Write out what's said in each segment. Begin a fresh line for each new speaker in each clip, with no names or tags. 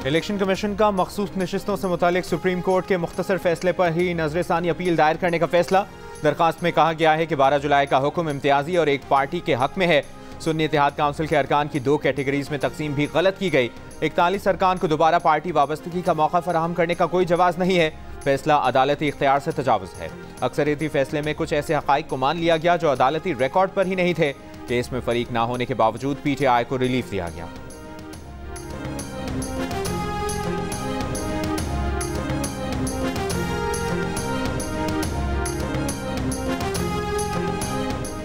Election commission का मखसूस नशिस्तों से मुतालिक सुप्रीम कोर्ट के मुख्तसर फैसले पर ही नजरसानी अपील दायर करने का फैसला। दरखास्त में कहा गया है कि 12 जुलाई का हुक्म इम्तियाजी और एक पार्टी के हक में है। सुन्नी इत्तेहाद काउंसिल के अरकान की 2 कैटेगरीज में तकसीम भी गलत की गई। 41 अरकान को दोबारा पार्टी वाबस्तगी का मौका फराहम करने का कोई जवाज नहीं है। फैसला अदालती इख्तियार से तजावुज है। अक्सरियती फैसले में कुछ ऐसे हकाइक को मान लिया गया जो अदालती रिकॉर्ड पर ही नहीं थे। केस में फरीक ना होने के बावजूद PTI को रिलीफ दिया गया।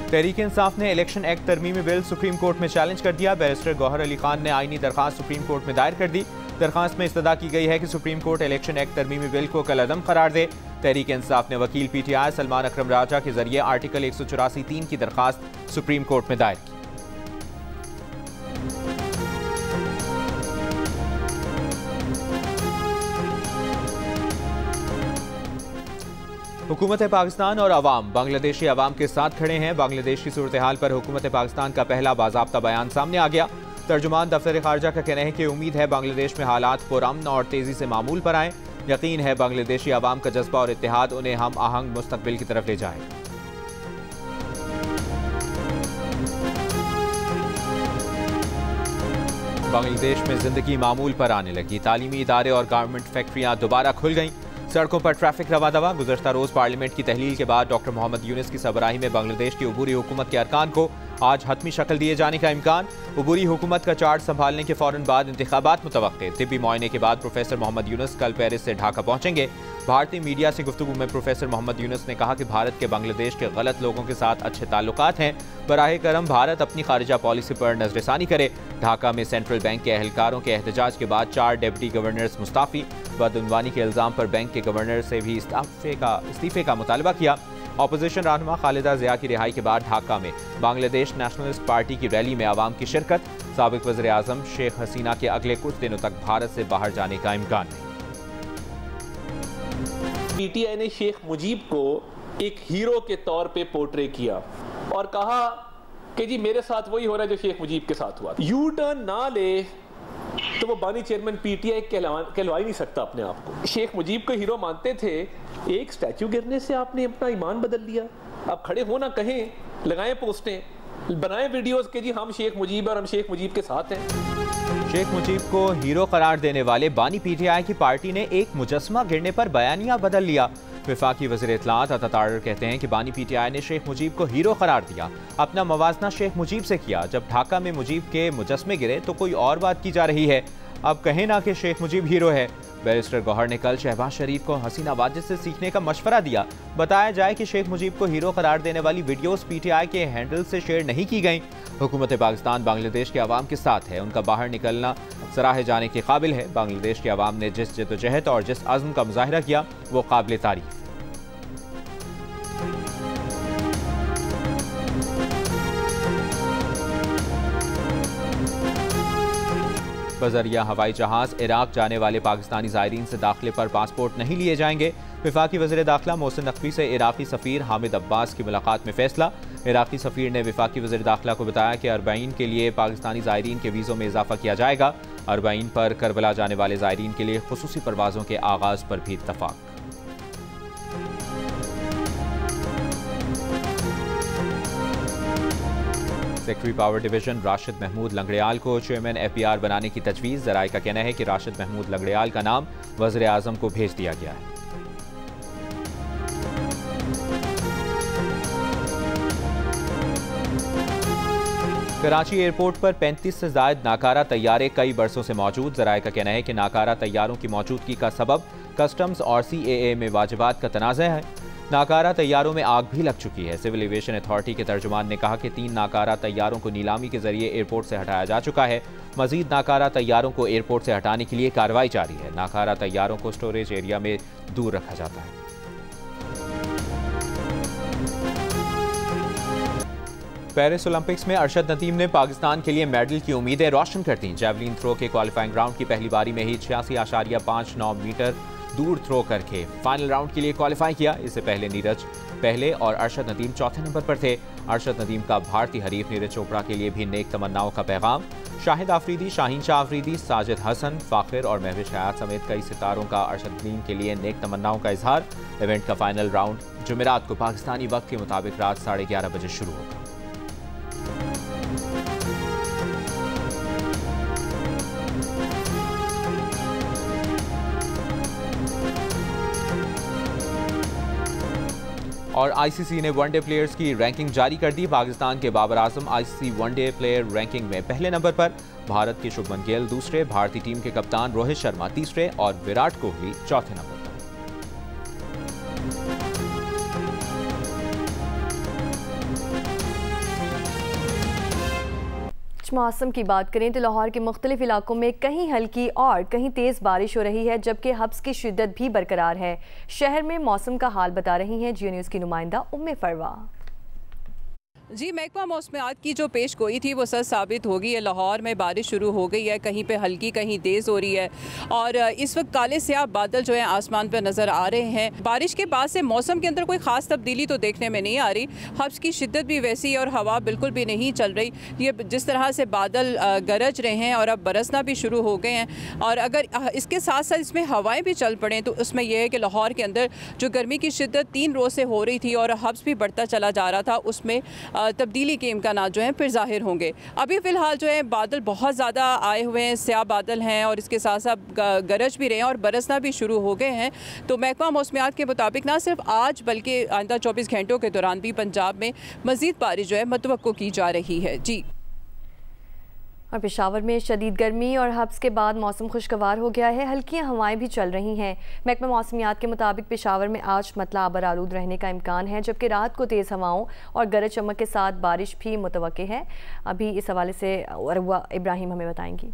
तहरीक इंसाफ ने इलेक्शन एक्ट तरमीमी बिल सुप्रीम कोर्ट में चैलेंज कर दिया। बैरिस्टर गौहर अली खान ने आईनी दरखास्त सुप्रीम कोर्ट में दायर कर दी। दरखास्त में इस्तदा की गई है कि सुप्रीम कोर्ट इलेक्शन एक्ट तरमीमी बिल को कलअदम करार दे। तहरीक इंसाफ ने वकील PTI सलमान अकरम राजा के जरिए आर्टिकल 184(3) की दरखास्त सुप्रीम कोर्ट में दायर की। हुकूमत पाकिस्तान और अवाम बांग्लादेशी अवाम के साथ खड़े हैं। बांग्लादेश की सूरत हाल पर हुकूमत पाकिस्तान का पहला बाज़ाब्ता बयान सामने आ गया। तर्जुमान दफ्तर खारजा का कहना है कि उम्मीद है बांग्लादेश में हालात पुरअमन और तेज़ी से मामूल पर आएँ। यकीन है बांग्लादेशी अवाम का जज्बा और इत्तेहाद उन्हें हम आहंग मुस्तकबिल की तरफ ले जाएगा। बांग्लादेश में जिंदगी मामूल पर आने लगी। तालीमी इदारे और गारमेंट फैक्ट्रियां दोबारा खुल गईं। सड़कों पर ट्रैफिक रवा दवा। गुज़श्ता रोज पार्लियामेंट की तहलील के बाद डॉक्टर मोहम्मद यूनुस की सरबराही में बांग्लादेश की अबूरी हुकूमत के अरकान को आज हतमी शक्ल दिए जाने का इम्कान। अबूरी हुकूमत का चार्ज संभालने के फौरन बाद इंतखाबात मुतवक्के। तिब्बी मुआयने के बाद प्रोफेसर मोहम्मद यूनुस कल पेरिस से ढाका पहुंचेंगे। भारतीय मीडिया से गुफ्तगू में प्रोफेसर मोहम्मद यूनुस ने कहा कि भारत के बांग्लादेश के गलत लोगों के साथ अच्छे ताल्लुकात हैं। बराह करम भारत अपनी खारिजा पॉलिसी पर नजरसानी करे। ढाका में सेंट्रल बैंक के अहलकारों के एहतजाज के बाद 4 डिप्टी गवर्नर्स मुस्ताफी। बदउनवानी के इल्जाम पर बैंक के गवर्नर से भी इस्तीफे का मुतालबा किया। ऑपोजिशन रहनुमा खालिदा जिया की रिहाई के बाद ढाका में बांग्लादेश नेशनलिस्ट पार्टी की रैली में आवाम की शिरकत। साबिक वज़ीर आज़म शेख हसीना के अगले कुछ दिनों तक भारत से बाहर जाने का इम्कान नहीं।
PTI ने शेख मुजीब को एक हीरो के तौर पे पोर्ट्रे किया और कहा कि जी मेरे साथ वही हो रहा है जो शेख मुजीब के साथ हुआ। यू टर्न ना ले तो वो बानी चेयरमैन PTI कहलवा ही नहीं सकता अपने आप को। शेख मुजीब को हीरो मानते थे, एक स्टैचू गिरने से आपने अपना ईमान बदल लिया। आप खड़े हो ना कहें, लगाएं पोस्टें, बनाएं वीडियोस के जी हम शेख मुजीब और हम शेख मुजीब के साथ हैं।
शेख मुजीब को हीरो करार देने वाले बानी PTI की पार्टी ने एक मुजस्समा गिरने पर बयानिया बदल लिया। वफाकी वज़ीर इत्तलाआत अता तारर कहते हैं कि बानी PTI ने शेख मुजीब को हीरो करार दिया। अपना मवाजना शेख मुजीब से किया। जब ढाका में मुजीब के मुजस्समे गिरे तो कोई और बात की जा रही है। अब कहें ना कि शेख मुजीब हीरो है। बैरिस्टर गौहर ने कल शहबाज शरीफ को हसीना वाजिद से सीखने का मशवरा दिया। बताया जाए कि शेख मुजीब को हीरो करार देने वाली वीडियोस PTI के हैंडल से शेयर नहीं की गई। हुकूमत पाकिस्तान बांग्लादेश के अवाम के साथ है। उनका बाहर निकलना सराहे जाने के काबिल है। बांग्लादेश के अवाम ने जिस जद्दोजहद और जिस अज़्म का मुजाहिरा किया वो काबिल तारीफ है। बजरिया हवाई जहाज इराक जाने वाले पाकिस्तानी ज़ायरीन से दाखिले पर पासपोर्ट नहीं लिए जाएंगे। वफाकी वज़ीर दाखिला मोहसिन नकवी से इराकी सफ़ीर हामिद अब्बास की मुलाकात में फैसला। इराकी सफ़ीर ने वफाकी वज़ीर दाखिला को बताया कि अरबाइन के लिए पाकिस्तानी ज़ायरीन के वीज़ों में इजाफा किया जाएगा। अरबाइन पर करबला जाने वाले ज़ायरीन के लिए खुसूसी परवाज़ों के आगाज़ पर भी इत्तफ़ाक़। Secretary power division Rashid Mahmood Langrial को चेयरमैन FPR बनाने की तजवीज़। ज़राए का कहना है कि राशिद महमूद लंगड़ियाल का नाम वज़ीर आज़म को भेज दिया गया है। कराची एयरपोर्ट पर 35 से ज़ायद नाकारा तैयारे कई बरसों से मौजूद। ज़राए का कहना है कि नाकारा तैयारों की मौजूदगी का सबब कस्टम्स और CAA में वाजिबात का तनाज़ा है। नाकारा तैयारों में आग भी लग चुकी है। सिविल एविएशन अथॉरिटी के तर्जुमान ने कहा कि 3 नाकारा तैयारों को नीलामी के जरिए एयरपोर्ट से हटाया जा चुका है। मजीद नाकारा तैयारों को एयरपोर्ट से हटाने के लिए कार्रवाई जारी है। नाकारा तैयारों को स्टोरेज एरिया में दूर रखा जाता है। पेरिस ओलंपिक्स में अरशद नदीम ने पाकिस्तान के लिए मेडल की उम्मीदें रोशन कर दी। जैवलिन थ्रो के क्वालिफाइंग राउंड की पहली बारी में ही 86.59 मीटर दूर थ्रो करके फाइनल राउंड के लिए क्वालिफाई किया। इससे पहले नीरज पहले और अरशद नदीम चौथे नंबर पर थे। अरशद नदीम का भारतीय हरीफ नीरज चोपड़ा के लिए भी नेक तमन्नाओं का पैगाम। शाहिद आफरीदी, शाहीन शाह आफरीदी, साजिद हसन, फाखिर और महविश हयात समेत कई सितारों का अरशद नदीम के लिए नेक तमन्नाओं का इजहार। इवेंट का फाइनल राउंड जुमेरात को पाकिस्तानी वक्त के मुताबिक रात 11:30 बजे शुरू होगा। और आईसीसी ने वनडे प्लेयर्स की रैंकिंग जारी कर दी। पाकिस्तान के Babar Azam ICC one day player ranking में पहले नंबर पर, भारत के शुभमन गिल दूसरे, भारतीय टीम के कप्तान रोहित शर्मा तीसरे और विराट कोहली चौथे नंबर पर।
मौसम की बात करें तो लाहौर के मुख्तलिफ इलाकों में कहीं हल्की और कहीं तेज़ बारिश हो रही है, जबकि हब्स की शिद्दत भी बरकरार है। शहर में मौसम का हाल बता रही हैं जियो न्यूज़ की नुमाइंदा उम्मे फरवा।
जी, महकमा मौसमियात की जो पेश गोई थी वो सच साबित हो गई है। लाहौर में बारिश शुरू हो गई है, कहीं पे हल्की कहीं तेज़ हो रही है और इस वक्त काले स्याह बादल जो है आसमान पर नज़र आ रहे हैं। बारिश के बाद से मौसम के अंदर कोई ख़ास तब्दीली तो देखने में नहीं आ रही। हब्स की शिद्दत भी वैसी है और हवा बिल्कुल भी नहीं चल रही। ये जिस तरह से बादल गरज रहे हैं और अब बरसना भी शुरू हो गए हैं और अगर इसके साथ साथ इसमें हवाएँ भी चल पड़ें तो उसमें यह है कि लाहौर के अंदर जो गर्मी की शिद्दत 3 रोज़ से हो रही थी और हब्स भी बढ़ता चला जा रहा था, उसमें तब्दीली के इम्कानात जो हैं फिर जाहिर होंगे। अभी फ़िलहाल जो है बादल बहुत ज़्यादा आए हुए हैं, स्याह बादल हैं और इसके साथ साथ गरज भी रहे हैं और बरसना भी शुरू हो गए हैं। तो महकमा मौसमियात के मुताबिक ना सिर्फ आज बल्कि आइंदा 24 घंटों के दौरान भी पंजाब में मज़ीद बारिश जो है मुतवक्को की जा रही है। जी,
और पेशावर में शदीद गर्मी और हब्स के बाद मौसम खुशगवार हो गया है, हल्की हवाएं भी चल रही हैं। महकमा मौसमियात के मुताबिक पेशावर में आज मतला आबर आलूद रहने का इम्कान है, जबकि रात को तेज़ हवाओं और गरज चमक के साथ बारिश भी मुतवक्के है। अभी इस हवाले से अरवा इब्राहिम हमें बताएंगी।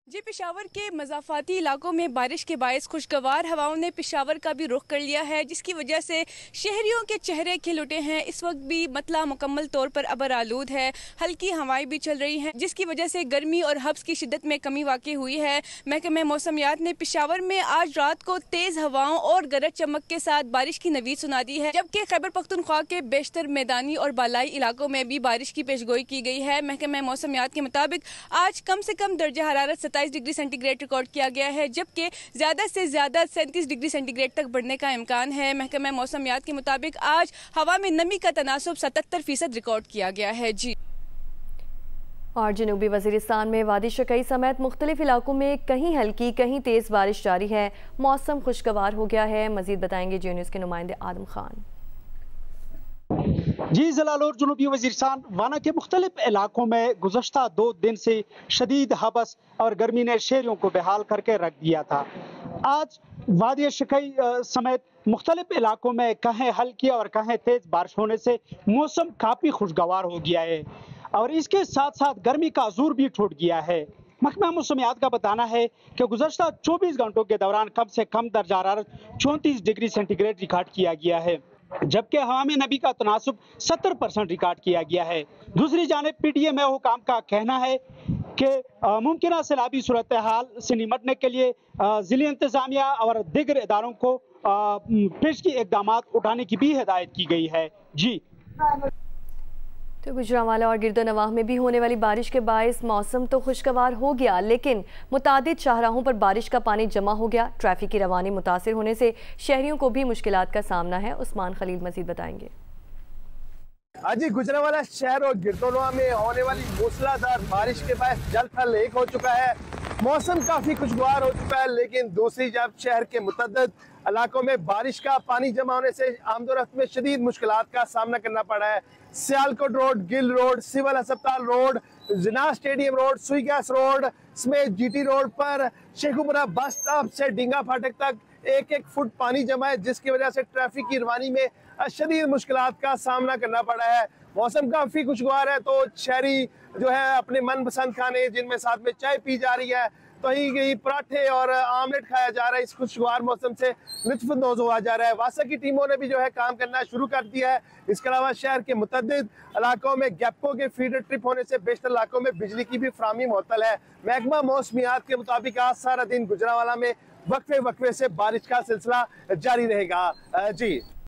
जी, पेशावर के मज़ाफ़ाती इलाकों में बारिश के बायस खुशगवार हवाओं ने पेशावर का भी रुख कर लिया है, जिसकी वजह से शहरियों के चेहरे खिल उठे हैं। इस वक्त भी मतला मुकम्मल तौर पर अबर आलूद है, हल्की हवाएं भी चल रही हैं, जिसकी वजह से गर्मी और हब्स की शिद्दत में कमी वाक़ई हुई है। महकमा मौसमियात ने पेशावर में आज रात को तेज़ हवाओं और गरज चमक के साथ बारिश की नवीद सुना दी है, जबकि खैबर पख्तूनख्वा के बेशतर मैदानी और बालाई इलाकों में भी बारिश की पेशगोई की गई है। महकमा मौसमियात के मुताबिक आज कम से कम दर्जा हरारत 27 डिग्री सेंटीग्रेड रिकॉर्ड किया गया है, जबकि ज़्यादा से ज़्यादा 37 डिग्री सेंटीग्रेड तक बढ़ने का इम्कान है। महकमा मौसमियात के मुताबिक आज हवा में नमी का तनासुब 77% रिकॉर्ड किया गया है। जी,
और जनूबी वज़ीरिस्तान में वादी शकई समेत मुख्तलिफ इलाकों में कहीं हल्की कहीं तेज़ बारिश जारी है, मौसम खुशगवार हो गया है। मज़ीद बताएंगे जियो न्यूज़ के नुमाइंदे आदम खान।
जी, जलालौर जनूबी वज़ीरिस्तान वाना के मुख्तलिफ इलाकों में गुज़श्ता 2 दिन से शदीद हबस और गर्मी ने शहरियों को बेहाल करके रख दिया था। आज वादी शकई समेत मुख्तलिफ इलाकों में कहीं हल्की और कहीं तेज़ बारिश होने से मौसम काफ़ी खुशगवार हो गया है और इसके साथ साथ गर्मी का जोर भी टूट गया है। महकमा मौसमियात का बताना है कि गुज़श्ता 24 घंटों के दौरान कम से कम दर्जा हरारत 34 डिग्री सेंटीग्रेड रिकॉर्ड किया गया है, जबकि हवा में नमी का तनासुब 70% रिकॉर्ड किया गया है। दूसरी जानिब PTM हुकाम का कहना है कि मुमकिन सैलाबी सूरत हाल से निपटने के लिए ज़िली इंतज़ामिया और दीगर इदारों को पेश की इक़दामात उठाने की भी हिदायत की गई है। जी,
तो गुजरांवाला और गिरदोनवाह में भी होने वाली बारिश के बायस मौसम तो खुशगवार हो गया, लेकिन मुतादिद शाहराहों पर बारिश का पानी जमा हो गया। ट्रैफिक की रवानी मुतासिर होने से शहरियों को भी मुश्किलात का सामना है। उस्मान खलील मजीद बताएंगे।
आज गुजरांवाला शहर और गिरदोनवाह में होने वाली मूसलाधार बारिश के बाद जल थल एक हो चुका है, मौसम काफी खुशगवार हो चुका है, लेकिन दूसरी जानब शहर के मुतअद्दिद इलाकों में बारिश का पानी जमा होने से आमदोरफ्त में शदीद मुश्किलात का सामना करना पड़ा है। Sialkot road, Gill road, civil अस्पताल road, Jinnah stadium road, Sui gas road समेत GT रोड पर शेखुपुरा बस स्टॉप से डींगा फाटक तक 1-1 फुट पानी जमा है, जिसकी वजह से ट्रैफिक की रवानी में शदीद मुश्किलात का सामना करना पड़ा है। मौसम काफी खुशगवार है तो शहरी जो है अपने मनपसंद खाने जिनमें साथ में चाय पी जा रही है, तो ही पराठे और आमलेट खाया जा रहा है। इस खुशगवार मौसम से लुत्फअंदोज़ हुआ जा रहा है। वासा की टीमों ने भी जो है काम करना शुरू कर दिया है। इसके अलावा शहर के मुतअद्दिद इलाकों में गैपो के फीडर ट्रिप होने से बेशतर इलाकों में बिजली की भी फराहमी मुअत्तल है। महकमा मौसमियात के मुताबिक आज सारा दिन गुजरांवाला में वक्फे वक्फे से बारिश का सिलसिला जारी रहेगा। जी।